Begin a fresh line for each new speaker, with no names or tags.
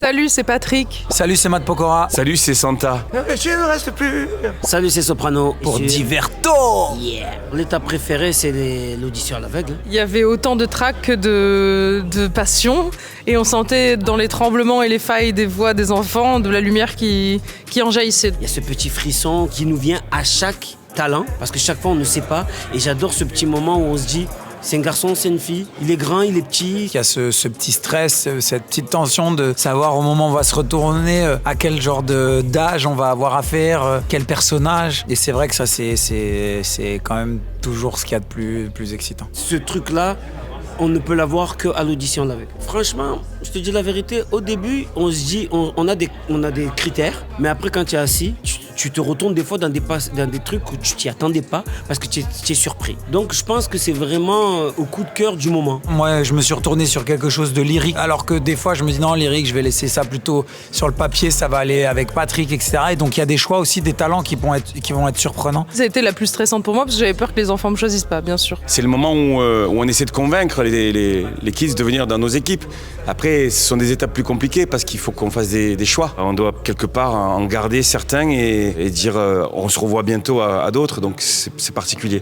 Salut, c'est Patrick.
Salut, c'est Matt Pokora.
Salut, c'est Santa.
Je ne reste plus.
Salut, c'est Soprano.
Pour Diverto.
Yeah. L'étape préférée, c'est l'audition à l'aveugle.
Il y avait autant de trac que de passion et on sentait dans les tremblements et les failles des voix des enfants de la lumière qui en jaillissait.
Il y a ce petit frisson qui nous vient à chaque talent, parce que chaque fois on ne sait pas. Et j'adore ce petit moment où on se dit, c'est un garçon, c'est une fille, il est grand, il est petit.
Il y a ce petit stress, cette petite tension de savoir au moment où on va se retourner, à quel genre d'âge on va avoir affaire, quel personnage. Et c'est vrai que ça, c'est quand même toujours ce qu'il y a de plus excitant.
Ce truc-là, on ne peut l'avoir qu'à l'audition avec. Franchement, je te dis la vérité, au début, on se dit, on a des critères, mais après quand tu es assis, tu te retournes des fois dans des trucs où tu t'y attendais pas parce que tu es surpris. Donc je pense que c'est vraiment au coup de cœur du moment.
Moi, je me suis retourné sur quelque chose de lyrique, alors que des fois, je me dis non, lyrique, je vais laisser ça plutôt sur le papier, ça va aller avec Patrick, etc. Et donc il y a des choix aussi, des talents qui vont être surprenants.
Ça a été la plus stressante pour moi parce que j'avais peur que les enfants me choisissent pas, bien sûr.
C'est le moment où on essaie de convaincre les kids de venir dans nos équipes. Après, ce sont des étapes plus compliquées parce qu'il faut qu'on fasse des choix. On doit quelque part en garder certains et dire on se revoit bientôt à d'autres, donc c'est particulier.